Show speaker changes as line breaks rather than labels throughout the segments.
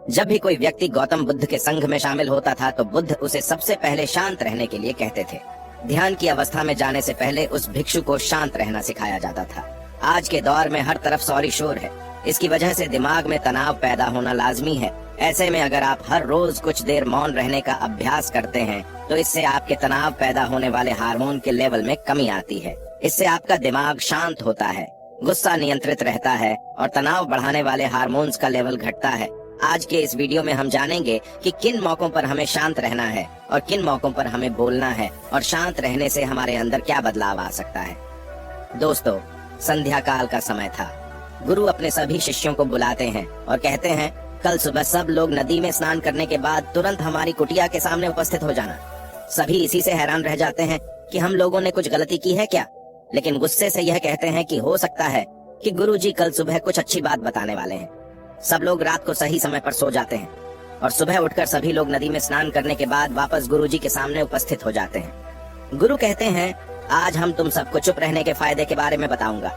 जब भी कोई व्यक्ति गौतम बुद्ध के संघ में शामिल होता था तो बुद्ध उसे सबसे पहले शांत रहने के लिए कहते थे। ध्यान की अवस्था में जाने से पहले उस भिक्षु को शांत रहना सिखाया जाता था। आज के दौर में हर तरफ सौरी शोर है। इसकी वजह से दिमाग में तनाव पैदा होना लाजमी है। ऐसे में अगर आप हर रोज कुछ देर मौन रहने का अभ्यास करते हैं तो इससे आपके तनाव पैदा होने वाले हार्मोन के लेवल में कमी आती है। इससे आपका दिमाग शांत होता है, गुस्सा नियंत्रित रहता है और तनाव बढ़ाने वाले हार्मोन्स का लेवल घटता है। आज के इस वीडियो में हम जानेंगे कि किन मौकों पर हमें शांत रहना है और किन मौकों पर हमें बोलना है और शांत रहने से हमारे अंदर क्या बदलाव आ सकता है। दोस्तों, संध्या काल का समय था। गुरु अपने सभी शिष्यों को बुलाते हैं और कहते हैं, कल सुबह सब लोग नदी में स्नान करने के बाद तुरंत हमारी कुटिया के सामने उपस्थित हो जाना। सभी इसी से हैरान रह जाते हैं कि हम लोगों ने कुछ गलती की है क्या, लेकिन गुस्से से यह कहते हैं कि हो सकता है कि गुरुजी कल सुबह कुछ अच्छी बात बताने वाले हैं। सब लोग रात को सही समय पर सो जाते हैं और सुबह उठकर सभी लोग नदी में स्नान करने के बाद वापस गुरुजी के सामने उपस्थित हो जाते हैं। गुरु कहते हैं, आज हम तुम सबको चुप रहने के फायदे के बारे में बताऊंगा।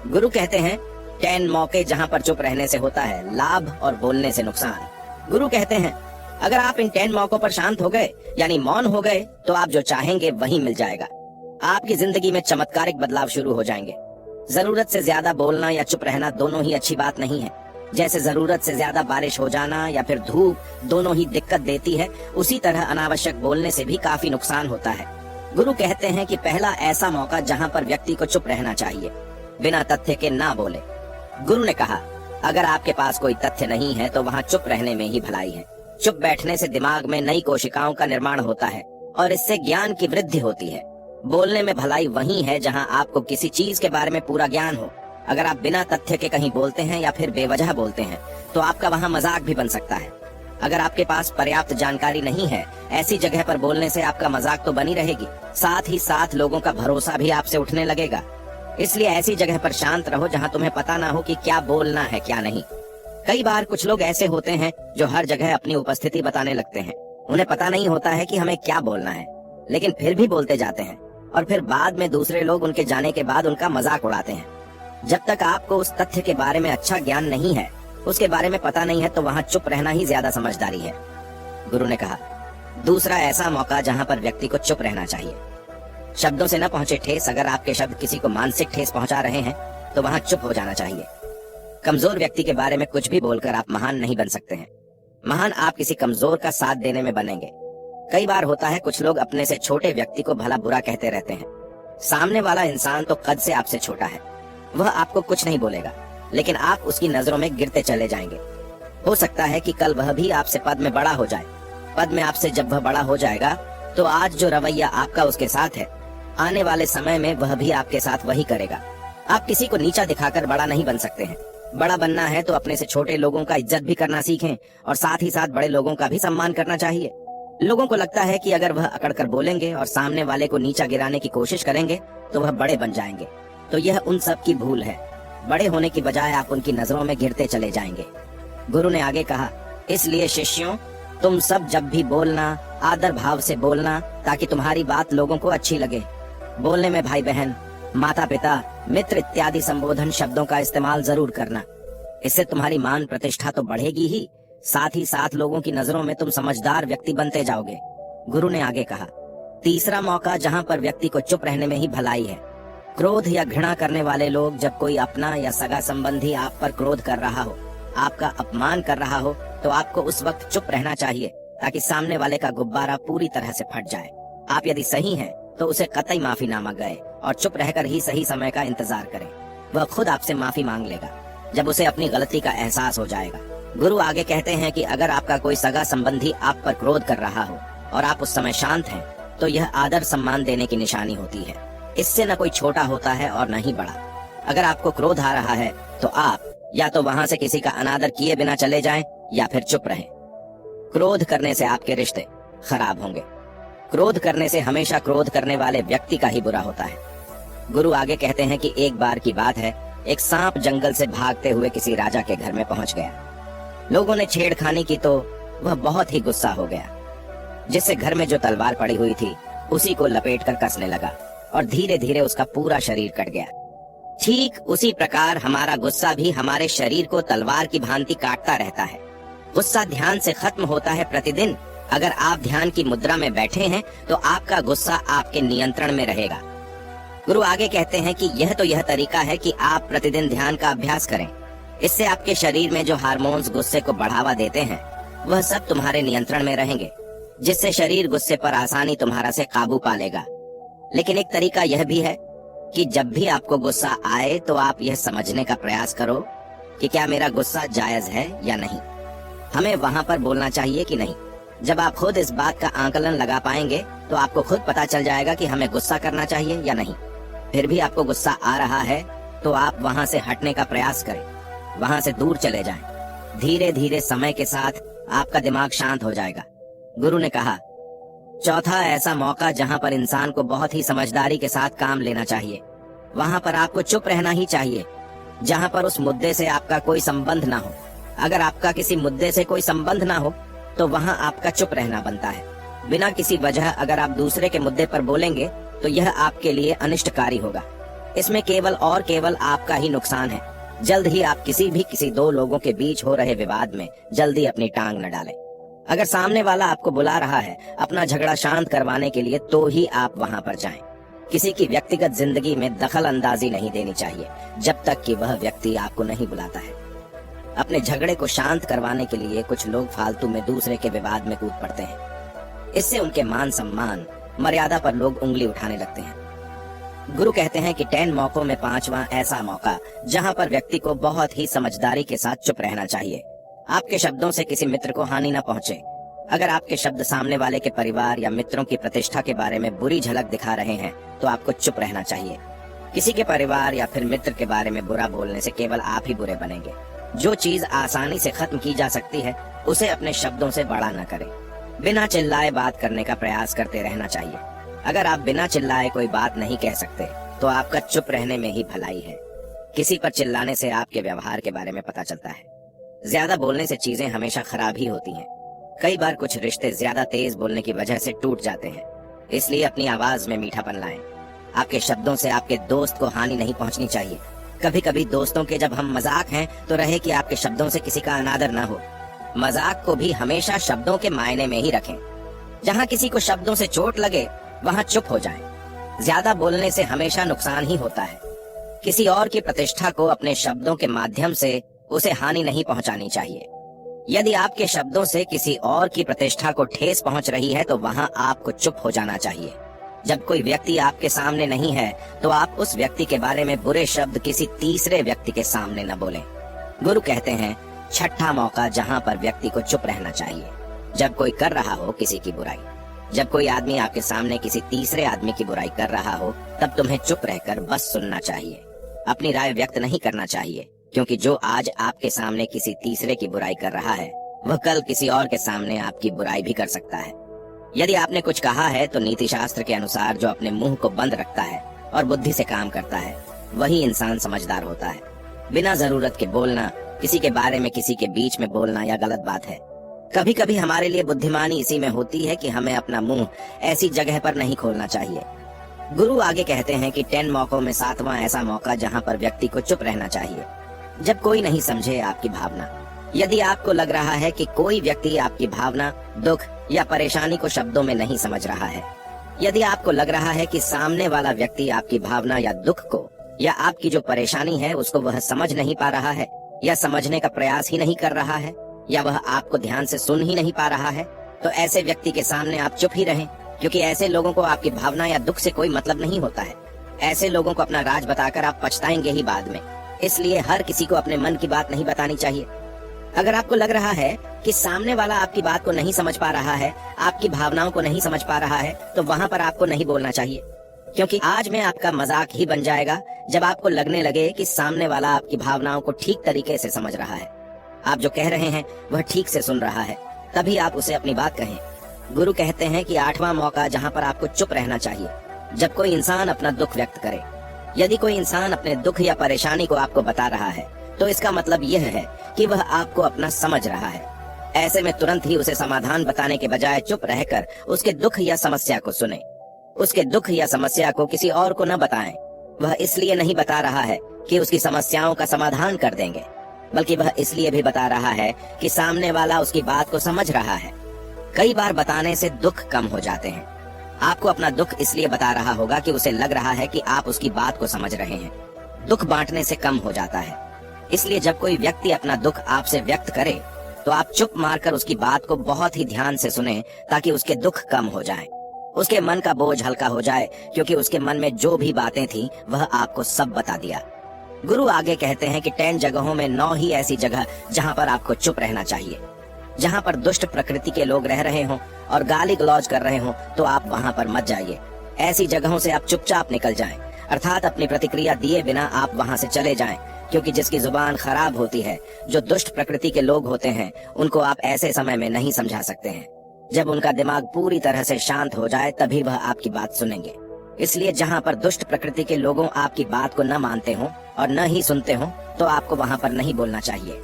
गुरु कहते हैं, 10 मौके जहां पर चुप रहने से होता है लाभ और बोलने से नुकसान। गुरु कहते हैं, अगर आप इन 10 मौकों पर शांत हो गए यानी मौन हो गए तो आप जो चाहेंगे वही मिल जाएगा। आपकी जिंदगी में चमत्कारिक बदलाव शुरू हो जाएंगे। जरूरत से ज्यादा बोलना या चुप रहना दोनों ही अच्छी बात नहीं है। जैसे जरूरत से ज्यादा बारिश हो जाना या फिर धूप दोनों ही दिक्कत देती है, उसी तरह अनावश्यक बोलने से भी काफी नुकसान होता है। गुरु कहते हैं कि पहला ऐसा मौका जहां पर व्यक्ति को चुप रहना चाहिए, बिना तथ्य के ना बोले। गुरु ने कहा, अगर आपके पास कोई तथ्य नहीं है तो वहाँ चुप रहने में ही भलाई है। चुप बैठने से दिमाग में नई कोशिकाओं का निर्माण होता है और इससे ज्ञान की वृद्धि होती है। बोलने में भलाई वही है जहाँ आपको किसी चीज के बारे में पूरा ज्ञान हो। अगर आप बिना तथ्य के कहीं बोलते हैं या फिर बेवजह बोलते हैं तो आपका वहाँ मजाक भी बन सकता है। अगर आपके पास पर्याप्त जानकारी नहीं है, ऐसी जगह पर बोलने से आपका मजाक तो बनी रहेगी, साथ ही साथ लोगों का भरोसा भी आपसे उठने लगेगा। इसलिए ऐसी जगह पर शांत रहो जहाँ तुम्हें पता ना हो कि क्या बोलना है क्या नहीं। कई बार कुछ लोग ऐसे होते हैं जो हर जगह अपनी उपस्थिति बताने लगते हैं। उन्हें पता नहीं होता है कि हमें क्या बोलना है, लेकिन फिर भी बोलते जाते हैं और फिर बाद में दूसरे लोग उनके जाने के बाद उनका मजाक उड़ाते हैं। जब तक आपको उस तथ्य के बारे में अच्छा ज्ञान नहीं है, उसके बारे में पता नहीं है, तो वहाँ चुप रहना ही ज्यादा समझदारी है। गुरु ने कहा, दूसरा ऐसा मौका जहाँ पर व्यक्ति को चुप रहना चाहिए। शब्दों से न पहुंचे ठेस, अगर आपके शब्द किसी को मानसिक ठेस पहुंचा रहे हैं तो वहाँ चुप हो जाना चाहिए। कमजोर व्यक्ति के बारे में कुछ भी बोलकर आप महान नहीं बन सकते हैं। महान आप किसी कमजोर का साथ देने में बनेंगे। कई बार होता है कुछ लोग अपने से छोटे व्यक्ति को भला बुरा कहते रहते हैं। सामने वाला इंसान तो कद से आपसे छोटा है, वह आपको कुछ नहीं बोलेगा, लेकिन आप उसकी नजरों में गिरते चले जाएंगे। हो सकता है कि कल वह भी आपसे पद में बड़ा हो जाए। पद में आपसे जब वह बड़ा हो जाएगा तो आज जो रवैया आपका उसके साथ है, आने वाले समय में वह भी आपके साथ वही करेगा। आप किसी को नीचा दिखाकर बड़ा नहीं बन सकते हैं। बड़ा बनना है तो अपने से छोटे लोगों का इज्जत भी करना सीखें और साथ ही साथ बड़े लोगों का भी सम्मान करना चाहिए। लोगों को लगता है कि अगर वह अकड़कर बोलेंगे और सामने वाले को नीचा गिराने की कोशिश करेंगे तो वह बड़े बन जाएंगे, तो यह उन सब की भूल है। बड़े होने की बजाय आप उनकी नजरों में गिरते चले जाएंगे। गुरु ने आगे कहा, इसलिए शिष्यों, तुम सब जब भी बोलना आदर भाव से बोलना ताकि तुम्हारी बात लोगों को अच्छी लगे। बोलने में भाई बहन, माता पिता, मित्र इत्यादि संबोधन शब्दों का इस्तेमाल जरूर करना। इससे तुम्हारी मान प्रतिष्ठा तो बढ़ेगी ही, साथ ही साथ लोगों की नजरों में तुम समझदार व्यक्ति बनते जाओगे। गुरु ने आगे कहा, तीसरा मौका जहाँ पर व्यक्ति को चुप रहने में ही भलाई है। क्रोध या घृणा करने वाले लोग, जब कोई अपना या सगा संबंधी आप पर क्रोध कर रहा हो, आपका अपमान कर रहा हो, तो आपको उस वक्त चुप रहना चाहिए ताकि सामने वाले का गुब्बारा पूरी तरह से फट जाए। आप यदि सही हैं तो उसे कतई माफी ना मांगे और चुप रहकर ही सही समय का इंतजार करें। वह खुद आपसे माफी मांग लेगा जब उसे अपनी गलती का एहसास हो जाएगा। गुरु आगे कहते हैं कि अगर आपका कोई सगा संबंधी आप पर क्रोध कर रहा हो और आप उस समय शांत हैं, तो यह आदर सम्मान देने की निशानी होती है। इससे न कोई छोटा होता है और न ही बड़ा। अगर आपको क्रोध आ रहा है तो आप या तो वहाँ से किसी का अनादर किए बिना चले जाएं या फिर चुप रहें। क्रोध करने से आपके रिश्ते खराब होंगे। क्रोध करने से हमेशा क्रोध करने वाले व्यक्ति का ही बुरा होता है। गुरु आगे कहते हैं कि एक बार की बात है, एक सांप जंगल से भागते हुए किसी राजा के घर में पहुंच गया। लोगों ने छेड़खानी की तो वह बहुत ही गुस्सा हो गया, जिससे घर में जो तलवार पड़ी हुई थी उसी को लपेटकर कसने लगा और धीरे धीरे उसका पूरा शरीर कट गया। ठीक उसी प्रकार हमारा गुस्सा भी हमारे शरीर को तलवार की भांति काटता रहता है। गुस्सा ध्यान से खत्म होता है प्रतिदिन। अगर आप ध्यान की मुद्रा में बैठे हैं तो आपका गुस्सा आपके नियंत्रण में रहेगा। गुरु आगे कहते हैं कि यह तरीका है कि आप प्रतिदिन ध्यान का अभ्यास करें। इससे आपके शरीर में जो हार्मोन्स गुस्से को बढ़ावा देते हैं वह सब तुम्हारे नियंत्रण में रहेंगे, जिससे शरीर गुस्से पर आसानी तुम्हारा से काबू पा लेगा। लेकिन एक तरीका यह भी है कि जब भी आपको गुस्सा आए तो आप यह समझने का प्रयास करो कि क्या मेरा गुस्सा जायज है या नहीं। हमें वहां पर बोलना चाहिए कि नहीं। जब आप खुद इस बात का आकलन लगा पाएंगे तो आपको खुद पता चल जाएगा कि हमें गुस्सा करना चाहिए या नहीं। फिर भी आपको गुस्सा आ रहा है तो आप वहां से हटने का प्रयास करें, वहां से दूर चले जाएं। धीरे धीरे समय के साथ आपका दिमाग शांत हो जाएगा। गुरु ने कहा, चौथा ऐसा मौका जहां पर इंसान को बहुत ही समझदारी के साथ काम लेना चाहिए, वहां पर आपको चुप रहना ही चाहिए जहां पर उस मुद्दे से आपका कोई संबंध ना हो। अगर आपका किसी मुद्दे से कोई संबंध ना हो तो वहां आपका चुप रहना बनता है। बिना किसी वजह अगर आप दूसरे के मुद्दे पर बोलेंगे तो यह आपके लिए अनिष्टकारी होगा। इसमें केवल और केवल आपका ही नुकसान है। जल्द ही आप किसी दो लोगों के बीच हो रहे विवाद में जल्दी अपनी टांग न डालें। अगर सामने वाला आपको बुला रहा है अपना झगड़ा शांत करवाने के लिए तो ही आप वहां पर जाएं। किसी की व्यक्तिगत जिंदगी में दखल अंदाजी नहीं देनी चाहिए जब तक कि वह व्यक्ति आपको नहीं बुलाता है। अपने झगड़े को शांत करवाने के लिए कुछ लोग फालतू में दूसरे के विवाद में कूद पड़ते हैं। इससे उनके मान सम्मान मर्यादा पर लोग उंगली उठाने लगते हैं। गुरु कहते हैं कि 10 मौकों में 5वां ऐसा मौका जहां पर व्यक्ति को बहुत ही समझदारी के साथ चुप रहना चाहिए। आपके शब्दों से किसी मित्र को हानि न पहुंचे। अगर आपके शब्द सामने वाले के परिवार या मित्रों की प्रतिष्ठा के बारे में बुरी झलक दिखा रहे हैं तो आपको चुप रहना चाहिए। किसी के परिवार या फिर मित्र के बारे में बुरा बोलने से केवल आप ही बुरे बनेंगे। जो चीज आसानी से खत्म की जा सकती है उसे अपने शब्दों से बड़ा न करें। बिना चिल्लाए बात करने का प्रयास करते रहना चाहिए। अगर आप बिना चिल्लाए कोई बात नहीं कह सकते तो आपका चुप रहने में ही भलाई है। किसी पर चिल्लाने से आपके व्यवहार के बारे में पता चलता है। ज्यादा बोलने से चीजें हमेशा खराब ही होती हैं। कई बार कुछ रिश्ते ज्यादा तेज बोलने की वजह से टूट जाते हैं। इसलिए अपनी आवाज में मीठापन लाएं। आपके शब्दों से आपके दोस्त को हानि नहीं पहुंचनी चाहिए। कभी कभी दोस्तों के जब हम मजाक हैं तो रहे कि आपके शब्दों से किसी का अनादर न हो। मजाक को भी हमेशा शब्दों के मायने में ही रखें। जहाँ किसी को शब्दों से चोट लगे वहाँ चुप हो जाएं। ज्यादा बोलने से हमेशा नुकसान ही होता है। किसी और की प्रतिष्ठा को अपने शब्दों के माध्यम से उसे हानि नहीं पहुंचानी चाहिए। यदि आपके शब्दों से किसी और की प्रतिष्ठा को ठेस पहुंच रही है तो वहां आपको चुप हो जाना चाहिए। जब कोई व्यक्ति आपके सामने नहीं है तो आप उस व्यक्ति के बारे में बुरे शब्द किसी तीसरे व्यक्ति के सामने न बोलें। गुरु कहते हैं, छठा मौका जहां पर व्यक्ति को चुप रहना चाहिए, जब कोई कर रहा हो किसी की बुराई। जब कोई आदमी आपके सामने किसी तीसरे आदमी की बुराई कर रहा हो तब तुम्हें चुप रहकर बस सुनना चाहिए। अपनी राय व्यक्त नहीं करना चाहिए, क्योंकि जो आज आपके सामने किसी तीसरे की बुराई कर रहा है वह कल किसी और के सामने आपकी बुराई भी कर सकता है। यदि आपने कुछ कहा है तो नीति शास्त्र के अनुसार जो अपने मुंह को बंद रखता है और बुद्धि से काम करता है वही इंसान समझदार होता है। बिना जरूरत के बोलना, किसी के बारे में किसी के बीच में बोलना यह गलत बात है। कभी कभी हमारे लिए बुद्धिमानी इसी में होती है कि हमें अपना मुंह ऐसी जगह पर नहीं खोलना चाहिए। गुरु आगे कहते हैं कि 10 मौकों में 7वां ऐसा मौका जहां पर व्यक्ति को चुप रहना चाहिए, जब कोई नहीं समझे आपकी भावना। यदि आपको लग रहा है कि कोई व्यक्ति आपकी भावना, दुख या परेशानी को शब्दों में नहीं समझ रहा है, यदि आपको लग रहा है कि सामने वाला व्यक्ति आपकी भावना या दुख को या आपकी जो परेशानी है उसको वह समझ नहीं पा रहा है या समझने का प्रयास ही नहीं कर रहा है या वह आपको ध्यान से सुन ही नहीं पा रहा है, तो ऐसे व्यक्ति के सामने आप चुप ही रहें, क्योंकि ऐसे लोगों को आपकी भावना या दुख से कोई मतलब नहीं होता है। ऐसे लोगों को अपना राज बताकर आप पछताएंगे ही बाद में। इसलिए हर किसी को अपने मन की बात नहीं बतानी चाहिए। अगर आपको लग रहा है कि सामने वाला आपकी बात को नहीं समझ पा रहा है, आपकी भावनाओं को नहीं समझ पा रहा है, तो वहां पर आपको नहीं बोलना चाहिए, क्योंकि आज में आपका मजाक ही बन जाएगा जब आपको लगने लगे कि सामने वाला आपकी भावनाओं को ठीक तरीके से समझ रहा है, आप जो कह रहे हैं वह ठीक से सुन रहा है, तभी आप उसे अपनी बात कहें। गुरु कहते हैं कि 8वां मौका जहां पर आपको चुप रहना चाहिए, जब कोई इंसान अपना दुख व्यक्त करे। यदि कोई इंसान अपने दुख या परेशानी को आपको बता रहा है तो इसका मतलब यह है कि वह आपको अपना समझ रहा है। ऐसे में तुरंत ही उसे समाधान बताने के बजाय चुप रहकर उसके दुख या समस्या को सुने। उसके दुख या समस्या को किसी और को न बताएं। वह इसलिए नहीं बता रहा है कि उसकी समस्याओं का समाधान कर देंगे। बल्कि वह इसलिए भी बता रहा है कि सामने वाला उसकी बात को समझ रहा है। कई बार बताने से दुख कम हो जाते हैं। आपको अपना दुख इसलिए बता रहा होगा कि उसे लग रहा है कि आप उसकी बात को समझ रहे हैं। दुख बांटने से कम हो जाता है। इसलिए जब कोई व्यक्ति अपना दुख आपसे व्यक्त करे तो आप चुप मारकर उसकी बात को बहुत ही ध्यान से सुने, ताकि उसके दुख कम हो जाए, उसके मन का बोझ हल्का हो जाए, क्योंकि उसके मन में जो भी बातें थी वह आपको सब बता दिया। गुरु आगे कहते हैं कि 10 जगहों में 9 ही ऐसी जगह जहाँ पर आपको चुप रहना चाहिए। जहाँ पर दुष्ट प्रकृति के लोग रह रहे हों और गाली गलौज कर रहे हों तो आप वहाँ पर मत जाइए। ऐसी जगहों से आप चुपचाप निकल जाएं, अर्थात अपनी प्रतिक्रिया दिए बिना आप वहाँ से चले जाएं, क्योंकि जिसकी जुबान खराब होती है, जो दुष्ट प्रकृति के लोग होते हैं, उनको आप ऐसे समय में नहीं समझा सकते हैं। जब उनका दिमाग पूरी तरह से शांत हो जाए तभी वह आपकी बात सुनेंगे। इसलिए जहाँ पर दुष्ट प्रकृति के लोगों आपकी बात को न मानते हो और न ही सुनते हो तो आपको वहाँ पर नहीं बोलना चाहिए।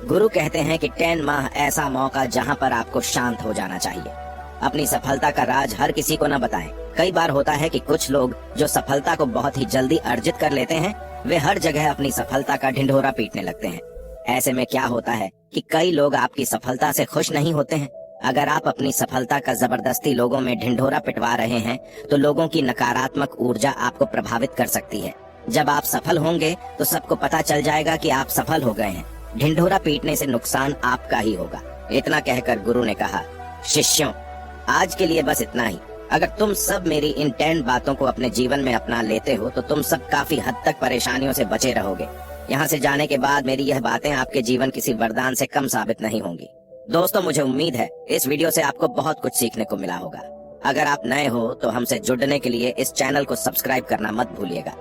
गुरु कहते हैं कि 10 माह ऐसा मौका जहाँ पर आपको शांत हो जाना चाहिए। अपनी सफलता का राज हर किसी को न बताएं। कई बार होता है कि कुछ लोग जो सफलता को बहुत ही जल्दी अर्जित कर लेते हैं, वे हर जगह अपनी सफलता का ढिंढोरा पीटने लगते हैं। ऐसे में क्या होता है कि कई लोग आपकी सफलता से खुश नहीं होते हैं। अगर आप अपनी सफलता का जबरदस्ती लोगों में ढिंढोरा पिटवा रहे हैं तो लोगों की नकारात्मक ऊर्जा आपको प्रभावित कर सकती है। जब आप सफल होंगे तो सबको पता चल जाएगा कि आप सफल हो गए हैं। ढिंढोरा पीटने से नुकसान आपका ही होगा। इतना कहकर गुरु ने कहा, शिष्यों, आज के लिए बस इतना ही। अगर तुम सब मेरी इन 10 बातों को अपने जीवन में अपना लेते हो तो तुम सब काफी हद तक परेशानियों से बचे रहोगे। यहाँ से जाने के बाद मेरी यह बातें आपके जीवन किसी वरदान से कम साबित नहीं होंगी। दोस्तों, मुझे उम्मीद है इस वीडियो से आपको बहुत कुछ सीखने को मिला होगा। अगर आप नए हो तो हमसे जुड़ने के लिए इस चैनल को सब्सक्राइब करना मत भूलिएगा।